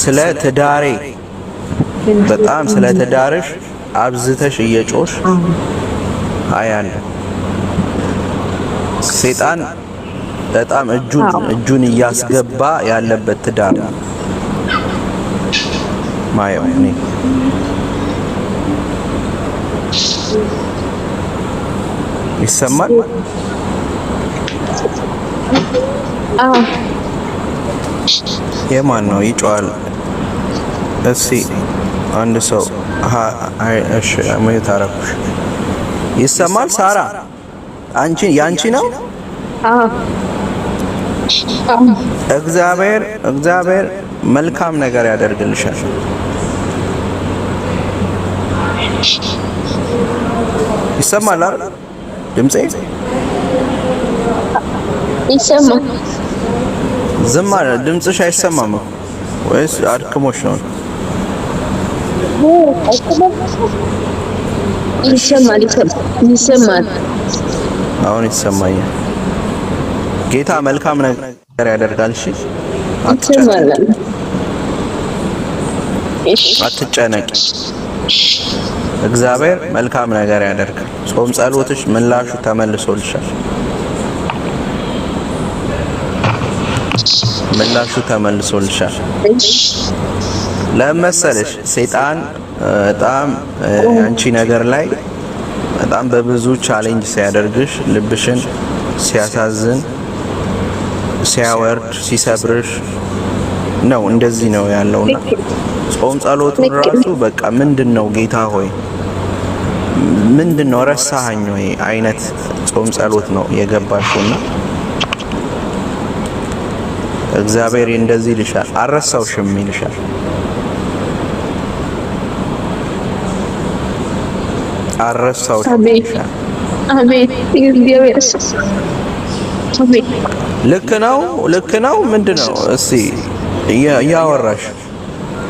ስለ ትዳሬ በጣም ስለ ትዳርሽ አብዝተሽ እየጮሽ አያለ ሰይጣን በጣም እጁን እያስገባ ያለበት ትዳር ማየው እኔ ይሰማል። የማን ነው ይጮሃል? እስኪ አንድ ሰው እሺ ማለት አረኩሽ። ይሰማል? ሳራ ያንቺ ነው? እግዚአብሔር መልካም ነገር ያደርግልሻል። ይሰማል አይደል? ድምጼ ይሰማል። ዝም አለ። ድምጽሽ አይሰማም ወይስ አድክሞሽ ነው? ይሰማል። አሁን ይሰማኛል። ጌታ መልካም ነገር ያደርጋል። እሺ አትጨነቂ። እግዚአብሔር መልካም ነገር ያደርጋል። ጾም ጸሎትሽ ምላሹ ተመልሶልሻል። ለመሰለሽ ሰይጣን በጣም አንቺ ነገር ላይ በጣም በብዙ ቻሌንጅ ሲያደርግሽ፣ ልብሽን ሲያሳዝን፣ ሲያወርድ፣ ሲሰብርሽ ነው። እንደዚህ ነው ያለውና ጾም ጸሎቱን ራሱ በቃ ምንድነው ጌታ ሆይ ምንድነው ረሳኸኝ ወይ አይነት ጾም ጸሎት ነው የገባሽውና እግዚአብሔር እንደዚህ ይልሻል፣ አልረሳውሽም ይልሻል። አልረሳውሽም ይልሻል። አሜን። እግዚአብሔር ልክ ነው። ምንድነው እስቲ እያወራሽ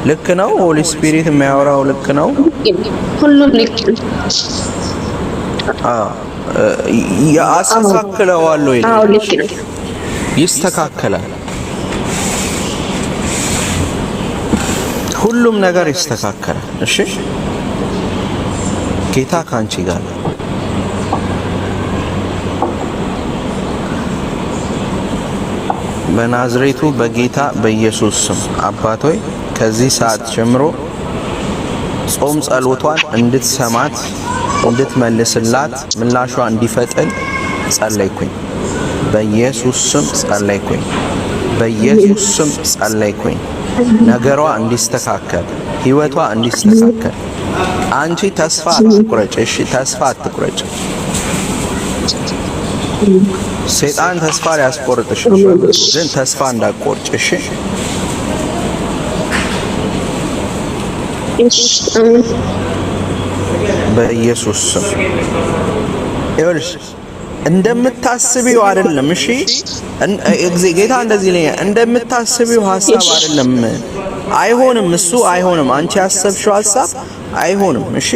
ልክ ነው። ሆሊ ስፒሪት የሚያወራው ልክ ነው። ሁሉም ልክ ነው። ያስተካክለዋለሁ ይላል። አዎ ልክ ነው። ይስተካከላል። ሁሉም ነገር ይስተካከላል። እሺ ጌታ ካንቺ ጋር ነው። በናዝሬቱ በጌታ በኢየሱስ ስም አባት ሆይ ከዚህ ሰዓት ጀምሮ ጾም ጸሎቷን እንድትሰማት እንድትመልስላት ምላሿ እንዲፈጥን ጸለይኩኝ። በኢየሱስ ስም ጸለይኩኝ። በኢየሱስ ስም ጸለይኩኝ። ነገሯ እንዲስተካከል፣ ህይወቷ እንዲስተካከል። አንቺ ተስፋ አትቁረጭ። እሺ ተስፋ አትቁረጭ። ሰይጣን ተስፋ ሊያስቆርጥሽ ግን ተስፋ እንዳትቆርጭ። እሺ በኢየሱስ ስም ይኸውልሽ እንደምታስቢው አይደለም። እሺ ጌታ እንደዚህ ነው። እንደምታስቢው ሐሳብ አይደለም። አይሆንም። እሱ አይሆንም። አንቺ ያሰብሽው ሐሳብ አይሆንም። እሺ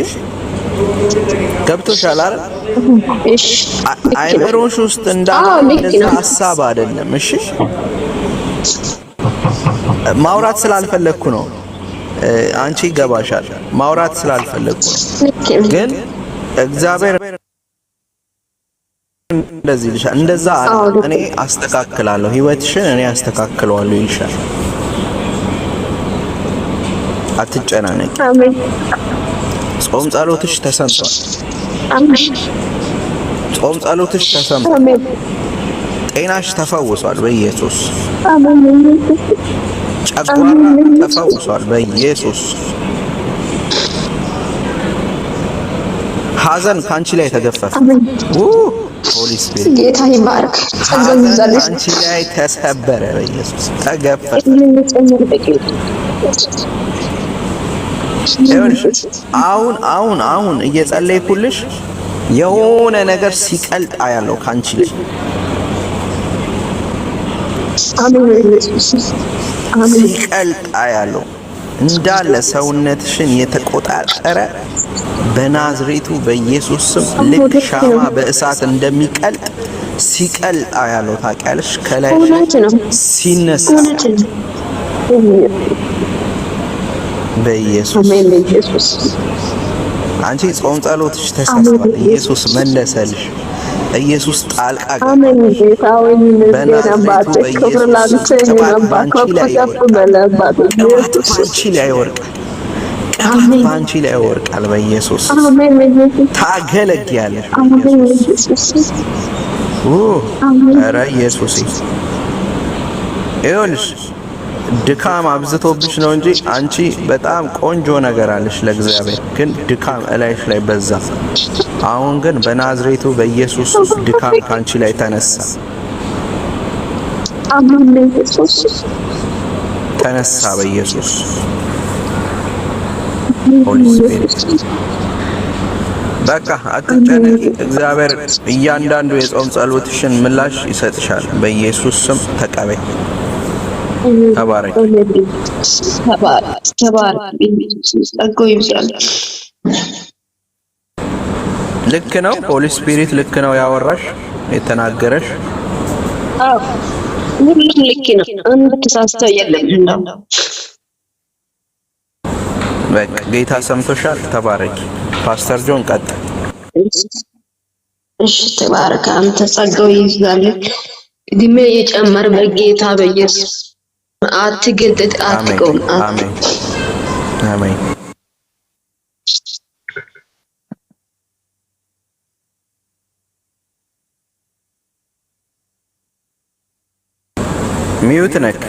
ገብቶሻል አይደል? እሺ አይምሮሽ ውስጥ እንዳለ እንደዛ ሐሳብ አይደለም። እሺ ማውራት ስላልፈለኩ ነው። አንቺ ይገባሻል። ማውራት ስላልፈለኩ ነው። ግን እግዚአብሔር እንደዚህ ይልሻል። እንደዛ እኔ አስተካክላለሁ፣ ህይወትሽን እኔ አስተካክለዋለሁ ይልሻል። አትጨናነቂ። አሜን። ጾም ጸሎትሽ ተሰምቷል። አሜን። ጾም ጸሎትሽ ተሰምቷል። አሜን። ጤናሽ ተፈውሷል በኢየሱስ። አሜን። ጨጓራ ተፈውሷል በኢየሱስ። ሐዘን ካንቺ ላይ ተገፈፈ። ሆሊ ስፒሪት ጌታ ይባርክ። አንቺ ላይ ተሰበረ በኢየሱስ ተገፈፈ። አሁን እየጸለይኩልሽ የሆነ ነገር ሲቀልጥ አያለው ካንቺ ላይ። ሲቀልጥ አያለው እንዳለ ሰውነትሽን የተቆጣጠረ በናዝሬቱ በኢየሱስ ስም ልክ ሻማ በእሳት እንደሚቀልጥ ሲቀልጥ አያለው። ታውቂያለሽ ከላይ ሲነሳ በኢየሱስ አሜን በኢየሱስ አንቺ ጾም ጸሎትሽ ተሳስቷል። ኢየሱስ መለሰልሽ። ኢየሱስ ጣልቃ ገባ። አሜን ጌታዬ ይመስገን አባቴ ክብር ላንተ ይሁን አባቴ ከፍ በል አባቴ ኢየሱስ ባንቺ ላይ ይወርቃል። ባንቺ ላይ ይወርቃል በኢየሱስ አሜን በኢየሱስ ታገለግያለሽ አሜን በኢየሱስ ኧረ ኢየሱስ ይኸውልሽ ድካም አብዝቶብሽ ነው እንጂ አንቺ በጣም ቆንጆ ነገር አለሽ ለእግዚአብሔር፣ ግን ድካም እላይሽ ላይ በዛ። አሁን ግን በናዝሬቱ በኢየሱስ ድካም ካንቺ ላይ ተነሳ። አሜን በኢየሱስ ተነሳ በኢየሱስ ሆሊ ስፒሪት በቃ አትጨነቂ። እግዚአብሔር እያንዳንዱ የጾም ጸሎትሽን ምላሽ ይሰጥሻል። በኢየሱስ ስም ተቀበይ። ተባረክ ልክ ነው። ሆሊ ስፒሪት ልክ ነው ያወራሽ የተናገረሽ። አዎ ሁሉም ልክ ነው። አንድ ተሳስተው የለም እንደው በቃ ጌታ ሰምቶሻል። ተባረኪ። ፓስተር ጆን ቀጥ እሺ ተባረክ። አንተ ጸጋው ይብዛል። እድሜ የጨመር በጌታ በኢየሱስ አትገልጥ አትቆም። አሜን አሜን። ሚዩት ነክ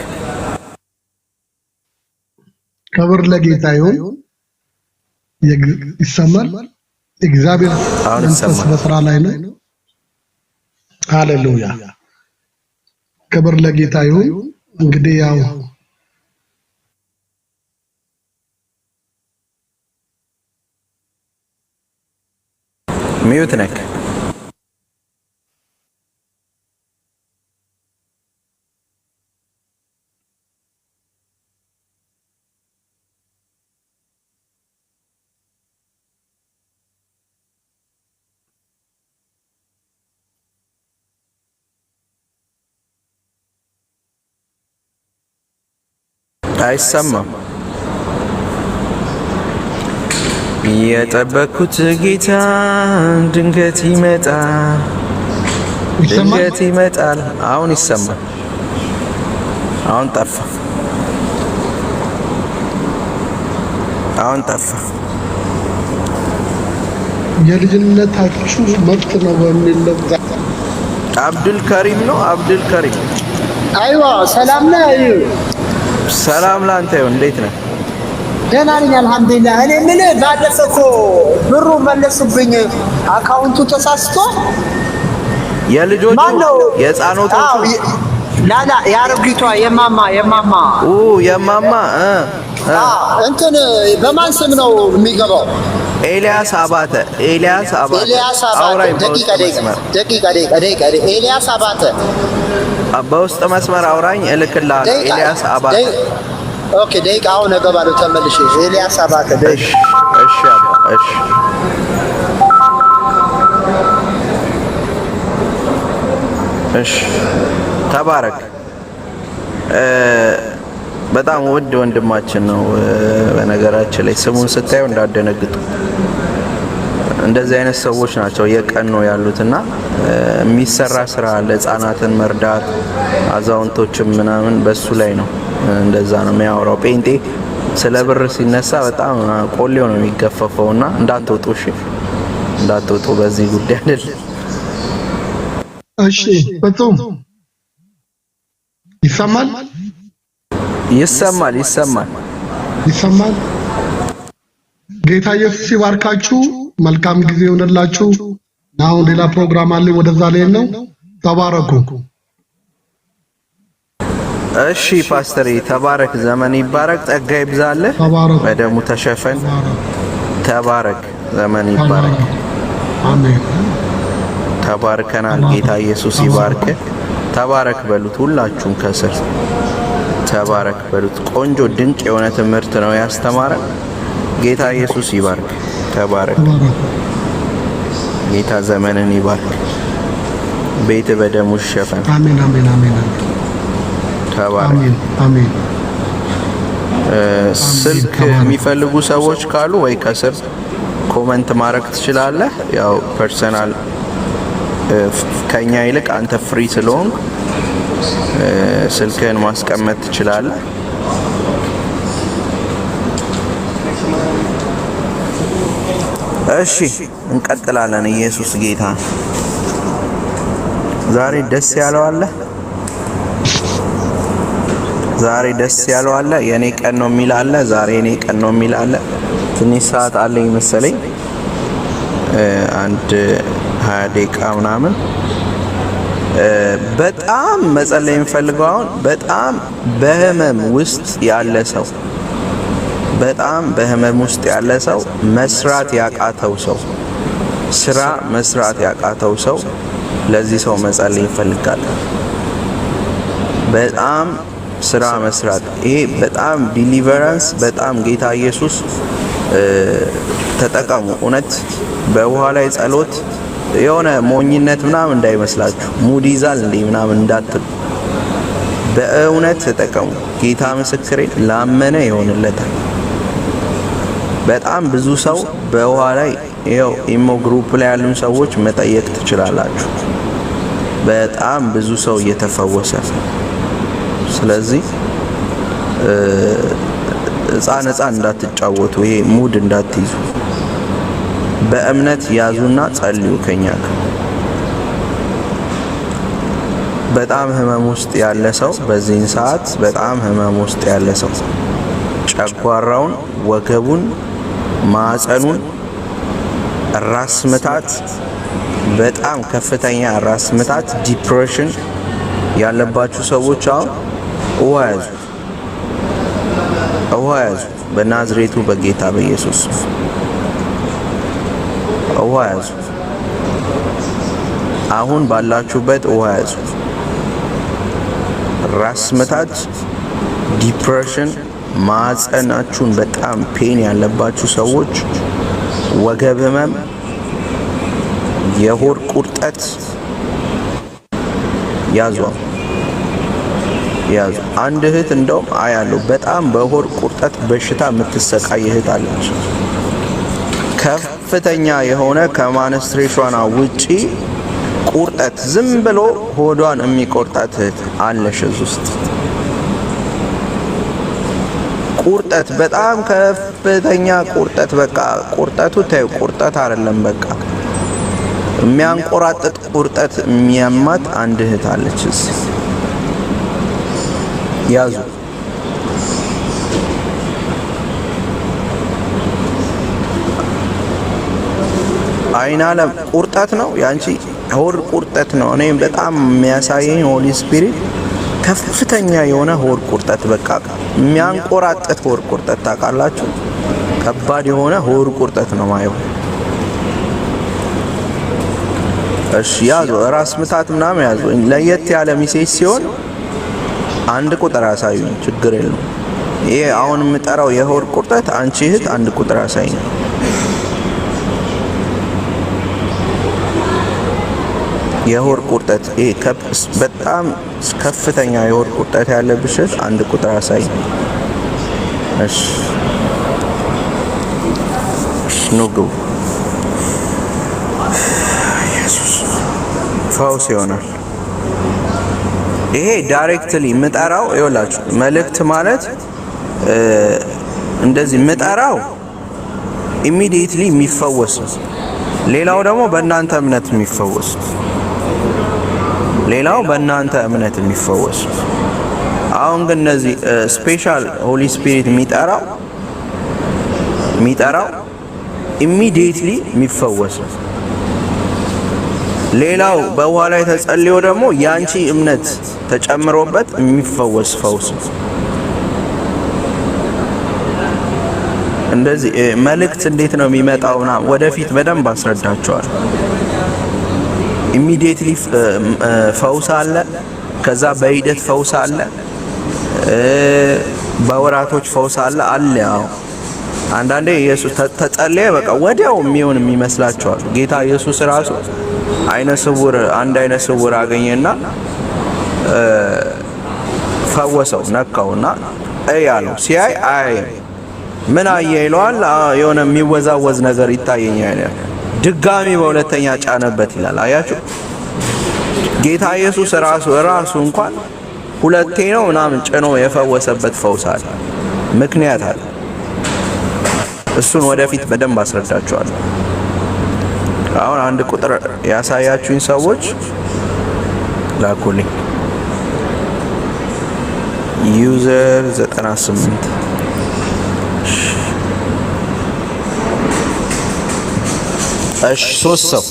ክብር ለጌታ ይሁን። ይሰማል። እግዚአብሔር መንፈስ በስራ ላይ ነው። ሃሌሉያ ክብር ለጌታ ይሁን። እንግዲህ ያው ሚዩት ነክ አይሰማም። የጠበቅኩት ጌታ ድንገት ይመጣል፣ ድንገት ይመጣል። አሁን ይሰማል። አሁን ጠፋ፣ አሁን ጠፋ። የልጅነታችሁ መብት ነው በሚል አብዱል ከሪም ነው። አብዱል ከሪም አይዋ ሰላም ነህ? ሰላም ላንተ ይሁን። እንዴት ነህ? ደህና ነኝ አልሐምዱሊላህ። እኔ ምን ባለፈው እኮ ብሩ መለሱብኝ፣ አካውንቱ ተሳስቶ። የልጆቹ የህፃኖቶቹ ላላ የአሮጊቷ የማማ የማማ እንትን በማን ስም ነው የሚገባው? ኤልያስ አባተ። ኤልያስ አባተ። ደቂቃ ኤልያስ አባተ በውስጥ መስመር አውራኝ እልክልሃለሁ። ኤልያስ አባተ። ኦኬ ደቂቃ አሁን እገባለሁ ተመልሼ። ኤልያስ አባተ። እሺ እሺ አባ እሺ እሺ ተባረክ። በጣም ውድ ወንድማችን ነው። በነገራችን ላይ ስሙን ስታዩ እንዳደነግጡ። እንደዚህ አይነት ሰዎች ናቸው የቀን ነው ያሉትና የሚሰራ ስራ ለህፃናትን መርዳት አዛውንቶችም ምናምን በሱ ላይ ነው። እንደዛ ነው የሚያወራው። ጴንጤ ስለ ብር ሲነሳ በጣም ቆሌው ነው የሚገፈፈውና እንዳትወጡ፣ እሺ እንዳትወጡ በዚህ ጉዳይ አይደለም። እሺ በጣም ይሰማል። ይሰማል ይሰማል ይሰማል። ጌታ ኢየሱስ ይባርካችሁ። መልካም ጊዜ ይሆንላችሁ። አሁን ሌላ ፕሮግራም አለ፣ ወደዛ ላይ ነው። ተባረኩ። እሺ ፓስተር ተባረክ። ዘመን ይባረክ፣ ጸጋ ይብዛልህ፣ በደሙ ተሸፈን። ተባረክ፣ ዘመን ይባረክ። አሜን። ተባርከናል። ጌታ ኢየሱስ ይባርክ። ተባረክ በሉት ሁላችሁም ከስር ተባረክ በሉት። ቆንጆ ድንቅ የሆነ ትምህርት ነው ያስተማረ። ጌታ ኢየሱስ ይባርክ። ተባረክ። ጌታ ዘመንን ይባርክ። ቤት በደሙ ይሸፈን። አሜን አሜን አሜን። ተባረክ። አሜን አሜን። ስልክ የሚፈልጉ ሰዎች ካሉ ወይ ከስር ኮመንት ማድረግ ትችላለህ። ያው ፐርሰናል ከኛ ይልቅ አንተ ፍሪ ስለሆንክ ስልክህን ማስቀመጥ ትችላለህ። እሺ እንቀጥላለን። ኢየሱስ ጌታ። ዛሬ ደስ ያለው አለ? ዛሬ ደስ ያለው አለ? የኔ ቀን ነው የሚል አለ? ዛሬ የኔ ቀን ነው የሚል አለ? ትንሽ ሰዓት አለኝ መሰለኝ፣ አንድ 20 ደቂቃ ምናምን። በጣም መጸለይ የምፈልገው አሁን በጣም በህመም ውስጥ ያለ ሰው፣ በጣም በህመም ውስጥ ያለ ሰው፣ መስራት ያቃተው ሰው፣ ስራ መስራት ያቃተው ሰው፣ ለዚህ ሰው መጸለይ ይፈልጋል። በጣም ስራ መስራት፣ ይሄ በጣም ዲሊቨረንስ፣ በጣም ጌታ ኢየሱስ ተጠቀሙ። እውነት በውሃ ላይ ጸሎት የሆነ ሞኝነት ምናምን እንዳይመስላችሁ፣ ሙድ ይዛል እንዴ ምናምን እንዳትሉ፣ በእውነት ተጠቀሙ። ጌታ ምስክሬ፣ ላመነ ይሆንለታል። በጣም ብዙ ሰው በውሃ ላይ ይኸው ኢሞ ግሩፕ ላይ ያሉን ሰዎች መጠየቅ ትችላላችሁ። በጣም ብዙ ሰው እየተፈወሰ። ስለዚህ ሕፃን እንዳትጫወቱ፣ ይሄ ሙድ እንዳትይዙ፣ በእምነት ያዙና ጸልዩ ከኛ ጋር። በጣም ህመም ውስጥ ያለ ሰው በዚህን ሰዓት በጣም ህመም ውስጥ ያለ ሰው ጨጓራውን፣ ወገቡን፣ ማዕፀኑን፣ ራስ ምታት፣ በጣም ከፍተኛ ራስ ምታት፣ ዲፕሬሽን ያለባችሁ ሰዎች አሁን ውሃ ያዙ። በናዝሬቱ በጌታ በኢየሱስ ውሃ ያዙ። አሁን ባላችሁበት ውሃ ያዙ። ራስ ምታት፣ ዲፕሬሽን፣ ማዕፀናችሁን በጣም ፔን ያለባችሁ ሰዎች፣ ወገብ ህመም፣ የሆድ ቁርጠት ያዙ። አንድ እህት እንደውም አያለሁ በጣም በሆድ ቁርጠት በሽታ የምትሰቃይ እህት አለች። ከፍተኛ የሆነ ከማንስትሬሽኗ ውጪ ቁርጠት፣ ዝም ብሎ ሆዷን የሚቆርጣት እህት አለሽ እዚህ ውስጥ። ቁርጠት፣ በጣም ከፍተኛ ቁርጠት። በቃ ቁርጠቱ ታዩ ቁርጠት አይደለም፣ በቃ የሚያንቆራጥጥ ቁርጠት የሚያማት አንድ እህት አለች እዚህ። ያዙ። አይን አለም ቁርጠት ነው ያንቺ፣ ሆድ ቁርጠት ነው። እኔ በጣም የሚያሳየኝ ሆሊ ስፒሪት ከፍተኛ የሆነ ሆድ ቁርጠት፣ በቃ የሚያንቆራጥጥ ሆድ ቁርጠት ታውቃላችሁ። ከባድ የሆነ ሆድ ቁርጠት ነው ማየው። እሺ ያዙ። ራስ ምታት ምናምን ያዙ። ለየት ያለ ሚሴጅ ሲሆን አንድ ቁጥር አሳዩኝ፣ ችግር የለውም። ይሄ አሁን የምጠራው የሆድ ቁርጠት አንቺ እህት አንድ ቁጥር አሳዩኝ። የሆድ ቁርጠት፣ ይሄ በጣም ከፍተኛ የሆድ ቁርጠት ያለብሽ አንድ ቁጥር አሳዩኝ። እሺ ኑግቡ። ኢየሱስ ፈውስ ይሆናል። ይሄ ዳይሬክትሊ ምጠራው ይኸውላችሁ፣ መልእክት ማለት እንደዚህ ምጠራው ኢሚዲየትሊ የሚፈወስ፣ ሌላው ደግሞ በእናንተ እምነት የሚፈወስ፣ አሁን ግን እነዚህ ስፔሻል ሆሊ ስፒሪት የሚጠራው ኢሚዲየትሊ የሚፈወስ፣ ሌላው በውሃ ላይ ተጸልዮ ደግሞ ያንቺ እምነት ተጨምሮበት የሚፈወስ ፈውስ። እንደዚህ መልእክት እንዴት ነው የሚመጣው? ወደፊት በደንብ አስረዳቸዋል። ኢሚዲየትሊ ፈውስ አለ፣ ከዛ በሂደት ፈውስ አለ፣ በወራቶች ፈውስ አለ። ያው አንዳንዴ ኢየሱስ ተጸለየ በቃ ወዲያው የሚሆን የሚመስላቸዋል። ጌታ ኢየሱስ ራሱ አንድ አይነ ስውር አገኘና ፈወሰው፣ ነካውና ያለው ሲያይ አይ ምን አየ ይለዋል። የሆነ የሚወዛወዝ ነገር ይታየኛል። ድጋሚ በሁለተኛ ጫነበት ይላል። አያችሁ ጌታ ኢየሱስ ራሱ እንኳን ሁለቴ ነው ምናምን ጭኖ የፈወሰበት ፈውስ አለ፣ ምክንያት አለ። እሱን ወደፊት በደንብ አስረዳቸዋለሁ። አሁን አንድ ቁጥር ያሳያችሁኝ ሰዎች ላኩልኝ። ዩዘር 98 እሺ፣ ሶስት ሰው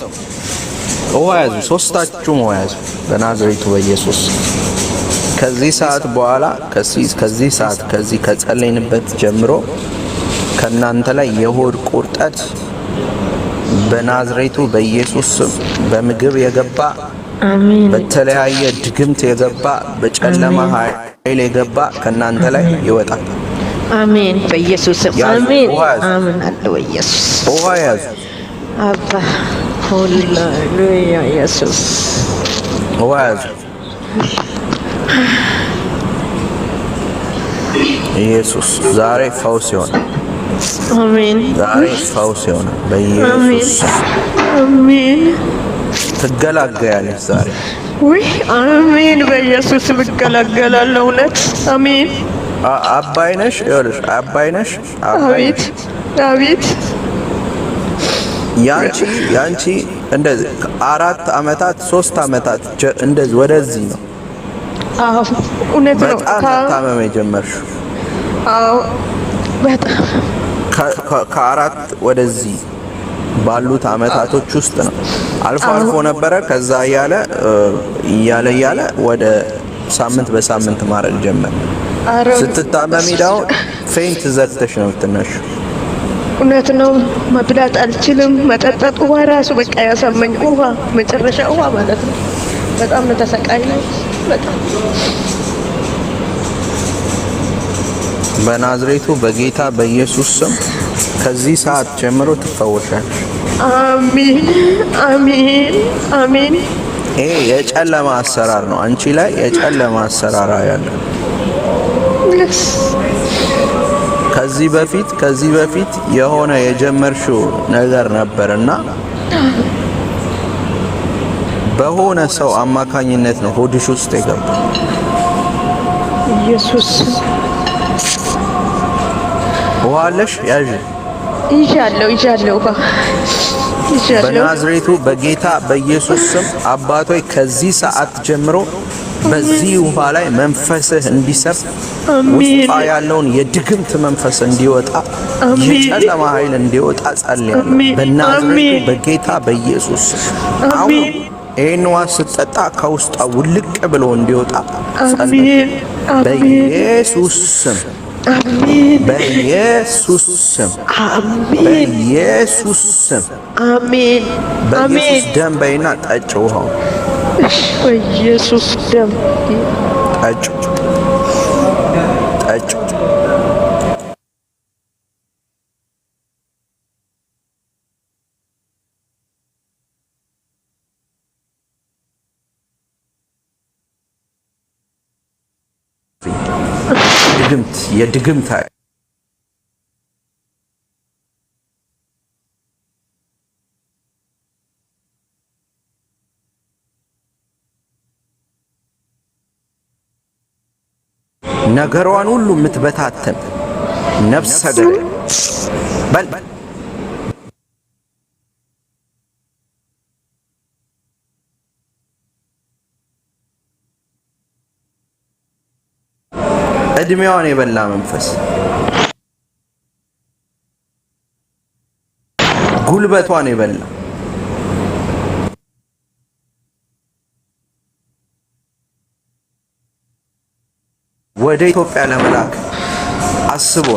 ውሃ ያዙ፣ ሶስታችሁም ውሃ ያዙ በናዝሬቱ በኢየሱስ። ከዚህ ሰዓት በኋላ ከዚህ ሰዓት ከዚህ ከጸለይንበት ጀምሮ ከናንተ ላይ የሆድ ቁርጠት በናዝሬቱ በኢየሱስ ስም በምግብ የገባ በተለያየ ድግምት የገባ በጨለማ ኃይል የገባ ከናንተ ላይ ይወጣል። አሜን በኢየሱስ ስም አሜን። አሜን አለ ኢየሱስ። ውሃ ያዙ አባ ሃሌሉያ ኢየሱስ። ውሃ ያዙ ኢየሱስ። ዛሬ ፈውስ ይሆናል። አሜን። ዛሬ ፈውስ ይሆናል በኢየሱስ አሜን። ትገላገያለሽ ዛሬ። ወይ አሜን በኢየሱስ ስም እገላገላለሁ። እውነት አሜን። አባይነሽ ይኸውልሽ፣ አባይነሽ አቤት አቤት። ያንቺ እንደዚህ 4 አመታት 3 አመታት እንደዚህ ወደዚህ ነው። አዎ እውነት ነው። በጣም ታመመ የጀመርሽው። አዎ በጣም ከ4 ወደዚህ ባሉት አመታቶች ውስጥ ነው። አልፎ አልፎ ነበረ። ከዛ እያለ ወደ ሳምንት በሳምንት ማድረግ ጀመረ። ስትታመሚ ደግሞ ፌንት ዘግተሽ ነው የምትነሺው። እውነት ነው። መብላት አልችልም፣ መጠጣት ውሃ ራሱ በቃ ያሳመኝ ውሃ፣ መጨረሻ ውሃ ማለት ነው። በጣም ነው ተሰቃይነው። በጣም በናዝሬቱ በጌታ በኢየሱስ ስም ከዚህ ሰዓት ጀምሮ ትፈወሻለሽ። አሜን አሜን አሜን። ይሄ የጨለማ አሰራር ነው። አንቺ ላይ የጨለማ አሰራር ያለ ከዚህ በፊት የሆነ የጀመርሽው ነገር ነበርና በሆነ ሰው አማካኝነት ነው ሆድሽ ውስጥ የገባው። ኢየሱስ ውሃ አለሽ? ያዥ። ይዣለሁ ውሃ ይዣለሁ። በናዝሬቱ በጌታ በኢየሱስ ስም አባቶይ ከዚህ ሰዓት ጀምሮ በዚህ ውሃ ላይ መንፈስህ እንዲሰፍ፣ ውስጧ ያለውን የድግምት መንፈስ እንዲወጣ፣ የጨለማ ኃይል እንዲወጣ ጸልያለሁ በናዝሬቱ በጌታ በኢየሱስ ስም። አሁን ይህን ውሃ ስትጠጣ ከውስጧ ውልቅ ብሎ እንዲወጣ ጸልያለሁ በኢየሱስ ስም። በኢየሱስ ስም በኢየሱስ ስም አሜን። በኢየሱስ ደም በይና ጠጭ ውሃው። በኢየሱስ ደም ጠጭ። የድግምት ነገሯን ሁሉ የምትበታተን ነፍሰ ገዳይ በል እድሜዋን የበላ መንፈስ፣ ጉልበቷን የበላ ወደ ኢትዮጵያ ለመላክ አስቦ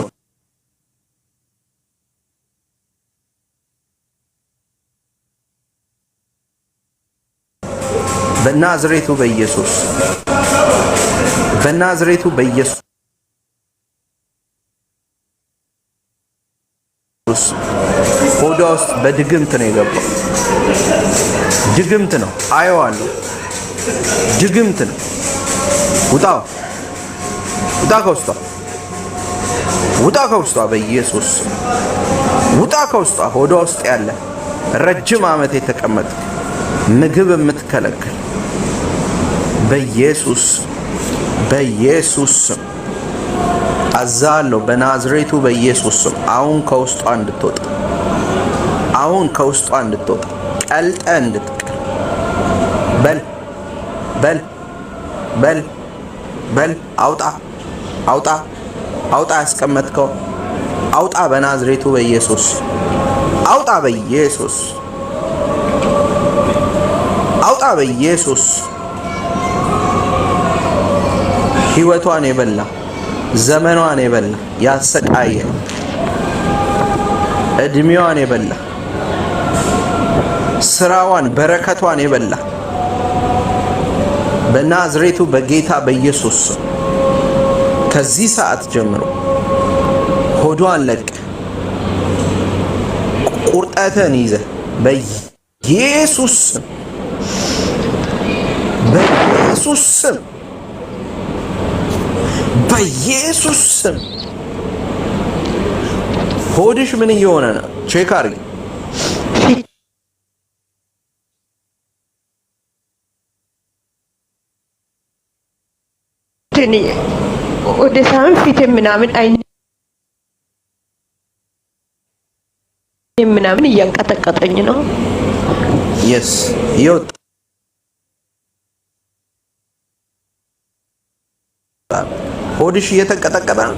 በናዝሬቱ በኢየሱስ ሆዷ ውስጥ በድግምት ነው የገባው። ድግምት ነው፣ አየዋለሁ። ድግምት ነው። ውጣ ከውስጧ ውጣ ከውስጧ በኢየሱስ ውጣ ከውስጧ ሆዷ ውስጥ ያለ ረጅም ዓመት የተቀመጠ ምግብ የምትከለክል በኢየሱስ ስም አዛለሁ። በናዝሬቱ በኢየሱስ ስም አሁን ከውስጧ እንድትወጣ ቀልጠ እንድትቀር በል አውጣ ያስቀመጥከው አውጣ በናዝሬቱ በኢየሱስ አውጣ በኢየሱስ ሕይወቷን የበላ ዘመኗን የበላ ያሰቃየ እድሜዋን የበላ ስራዋን በረከቷን የበላ በናዝሬቱ በጌታ በኢየሱስ ከዚህ ሰዓት ጀምሮ ሆዷን ለቅ ቁርጠትን ይዘ በኢየሱስ ስም ሆድሽ ምን እየሆነ ነው? ቼክ አድርጊ። ወደ ሳም ፊት ምናምን አይኔ ምናምን እያንቀጠቀጠኝ ነው። የስ ይወጣ ሆድሽ እየተንቀጠቀጠ ነው።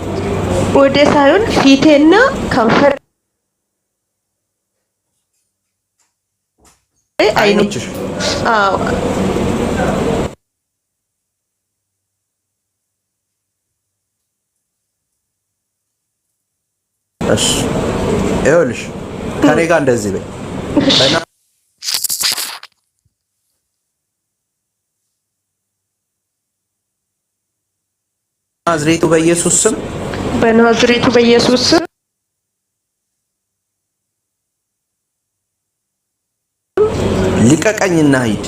ወደ ሳይሆን ፊቴና ከንፈር አይኖችሽ አዎ እሺ ይኸውልሽ ከኔ ጋር እንደዚህ በይ። በናዝሬቱ በኢየሱስ ስም ሊቀቀኝና ሂድ።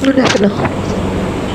እውነት ነው።